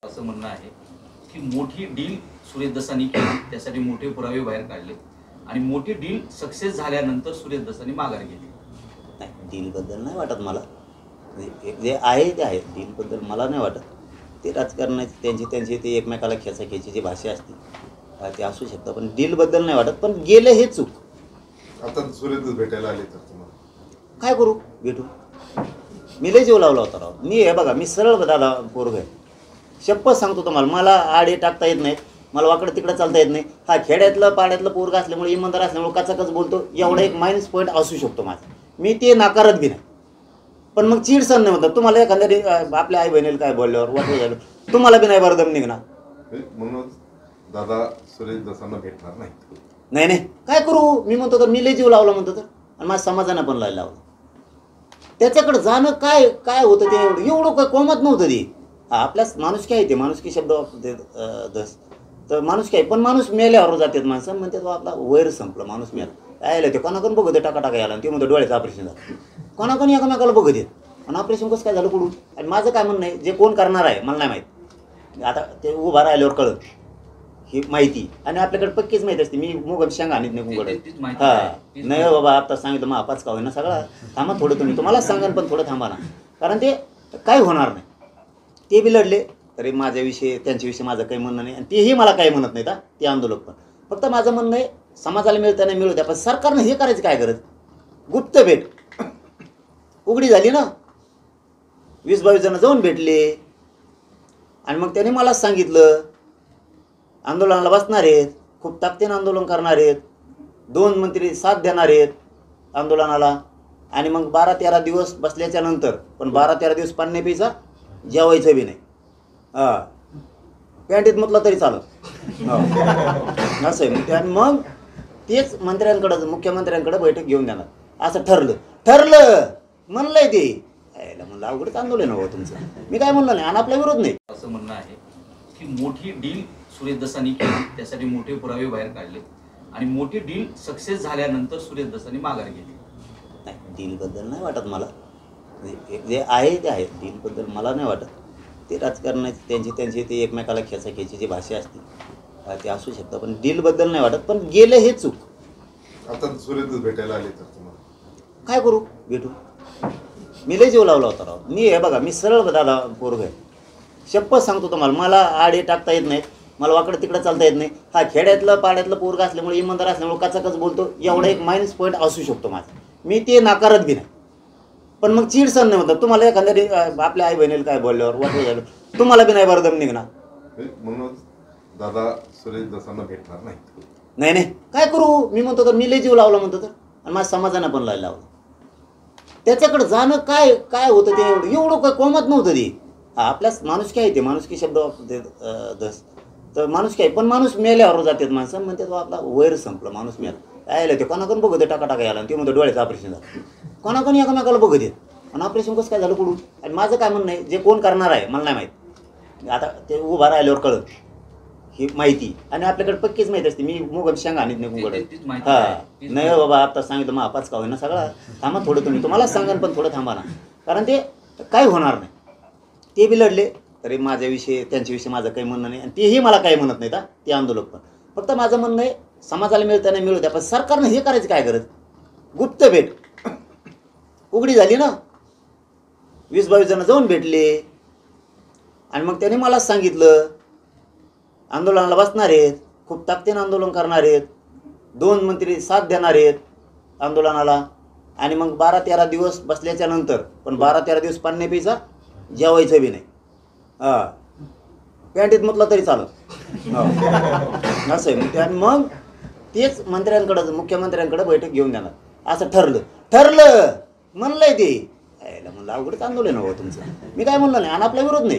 असं म्हणणं आहे की मोठी डील सुरेश दसांनी केली, त्यासाठी मोठे पुरावे बाहेर काढले आणि मोठी डील सक्सेस झाल्यानंतर सुरेश दसांनी माघार घेतली. नाही, डीलबद्दल नाही वाटत मला. जे आहे ते आहे. डीलबद्दल मला नाही वाटत. ते राजकारणाची त्यांची ते एकमेकाला खेचाखेची जी भाषा असते ते असू शकतं, पण डीलबद्दल नाही वाटत. पण गेलं हे चूक. आता सुरेश भेटायला आले तर तुम्हाला काय करू? भेटू. मी लय जीव लावला होता राव. मी हे बघा, मी सरळ दादा पोरग आहे. शपथ सांगतो तुम्हाला, मला आडे टाकता येत नाही, मला वाकडं तिकडं चालता येत नाही. हा खेड्यातलं पाड्यातलं पोरगा असल्यामुळे, इमानदार असल्यामुळे कचाकच बोलतो, एवढा एक मायनस पॉईंट असू शकतो माझा. मी ते नाकारत बी नाही. पण मग चीड सण नाही म्हणतात. तुम्हाला एखाद्या आपल्या आई बहिणीला काय बोलल्यावर वाटलं झालं, तुम्हाला बी नाही बरं दम निघणार. म्हणून दादा सुरेश दसांना भेटणार नाही. नाही नाही, काय करू? मी म्हणतो तर मी लय जीव लावला म्हणतो तर, आणि माझ्या समाजानं पण लावलं. त्याच्याकडे जाणं काय काय होतं ते एवढं काय कोमत नव्हतं ते. हा, आपल्या माणूस काय ते माणुसकी शब्द दस तर माणूस काय, पण माणूस मेल्यावर जातात माणसं म्हणतात आपला वैर संपलं, माणूस मेला. यायला ते कोणाकडून बघत आहे टाका यायला, आणि ते म्हणतो डोळ्याचं ऑपरेशन झालं. कोणाकडून एकामेकाला बघत आहेत, आणि ऑपरेशन कसं काय झालं कुठून? आणि माझं काय म्हणणं आहे, जे कोण करणार आहे मला नाही माहीत. आता ते उभा राहिल्यावर कळत ही माहिती, आणि आपल्याकडे पक्कीच माहिती असते. मी मुगम शेंगा आणत नाही कुंगड. हां, नाही बाबा, आता सांगितलं मग आपाच का होईना सगळा. थांबा थोडं, तुम्ही तुम्हाला सांगा, पण थोडं थांबा ना, कारण ते काही होणार नाही. ते बी लढले तरी माझ्याविषयी त्यांच्याविषयी माझं काही म्हणणं नाही, आणि तेही मला काही म्हणत नाहीत. ते आंदोलक पण फक्त माझं म्हणणं आहे, समाजाला मिळताना मिळू द्या, पण सरकारनं हे करायचं काय गरज? गुप्त भेट उघडी झाली ना, 20-22 जण जाऊन भेटले, आणि मग त्याने मलाच सांगितलं आंदोलनाला बसणार आहेत, खूप ताकदीनं आंदोलन करणार आहेत, 2 मंत्री साथ देणार आहेत आंदोलनाला. आणि मग 12-13 दिवस बसल्याच्या नंतर, पण 12-13 दिवस पाणी प्यायचा, जेवायचं बी नाही. हां, पॅन्टीत म्हटलं तरी चालत. असं आहे. आणि मग तेच मंत्र्यांकडं, मुख्यमंत्र्यांकडे बैठक घेऊन देणार असं ठरलं म्हणलंय ते. यायला म्हणलं अवघडच आंदोलन हवं तुमचं. मी काय म्हणलं नाही, आणि आपला विरोध नाही. असं म्हणणं आहे की मोठी डील सुरेश दसांनी केली, त्यासाठी मोठे पुरावे बाहेर काढले आणि मोठी डील सक्सेस झाल्यानंतर सुरेश दसांनी माघार घेतली. नाही, डीलबद्दल नाही वाटत मला. जे आहे ते आहे. डीलबद्दल मला नाही वाटत. ते राजकारणाची त्यांची ते एकमेकाला खेचाखेची जी भाषा असते ते असू शकतं, पण डीलबद्दल नाही वाटत. पण गेलं हे चूक. आता सुरेश भेटायला आले तर तुम्हाला काय करू? भेटू. मी लय जीव लावला होता राव. मी हे बघा, मी सरळ दादा पोरग आहे. शपथ सांगतो तुम्हाला, मला आडे टाकता येत नाही, मला वाकडं तिकडं चालता येत नाही. हा, खेड्यातलं पाड्यातलं पोरगा असल्यामुळे, इमानदार असल्यामुळे कचाकच बोलतो, एवढा एक मायनस पॉईंट असू शकतो माझा. मी ते नाकारत बी नाही. पण मग चीड सण नाही म्हणतात. तुम्हाला एखाद्या आपल्या आई बहिणीला काय बोलल्यावर वाटलं झालं, तुम्हाला बी नाही बरं दम निघणार. म्हणून दादा सुरेश दसांना भेटणार नाही. नाही नाही, काय करू? मी म्हणतो तर मी लय जीव लावला म्हणतो तर, आणि माझ्या समाजानं पण लावलं. त्याच्याकडे जाणं काय काय होतं ते एवढं काय कोमत नव्हतं ते. हा, आपल्या माणूस काय ते माणुसकी शब्द दस तर माणूस काय, पण माणूस मेल्यावर जातात माणसं म्हणतात आपला वैर संपलं, माणूस मेला. यायला ते कोणाकडून बघत आहे टाका यायला, आणि ते म्हणतो डोळ्याचं ऑपरेशन झालं. कोणाकडून एकामेकाला बघत आहेत, आणि ऑपरेशन कसं काय झालं कुठून? आणि माझं काय म्हणणं आहे, जे कोण करणार आहे मला नाही माहीत. आता ते उभा राहिल्यावर कळत ही माहिती, आणि आपल्याकडे पक्कीच माहिती असते. मी मुगम शेंगा आणत नाही कुंगड. हां, नाही बाबा, आता सांगितलं मग आपाच का होईना सगळा. थांबा थोडं, तुम्ही तुम्हाला सांगा, पण थोडं थांबा ना, कारण ते काही होणार नाही. ते बी लढले तरी माझ्याविषयी त्यांच्याविषयी माझं काही म्हणणं नाही, आणि तेही मला काही म्हणत नाहीत. ते आंदोलक पण फक्त माझं म्हणणं आहे, समाजाला मिळताना मिळू द्या, पण सरकारनं हे करायचं काय गरज? गुप्त भेट उघडी झाली ना, 20-22 जण जाऊन भेटले, आणि मग त्याने मलाच सांगितलं आंदोलनाला बसणार आहेत, खूप ताकदीनं आंदोलन करणार आहेत, 2 मंत्री साथ देणार आहेत आंदोलनाला. आणि मग 12-13 दिवस बसल्याच्या नंतर, पण 12-13 दिवस पाणी प्यायचा, जेवायचं बी नाही. हां, पॅन्टीत म्हटलं तरी चालत. असं आहे. आणि मग तेच मंत्र्यांकडं, मुख्यमंत्र्यांकडे बैठक घेऊन देणार असं ठरलं म्हणलंय ते. यायला म्हणलं अवघडच आंदोलन हवं तुमचं. मी काय म्हणलं नाही, आणि आपला विरोध नाही.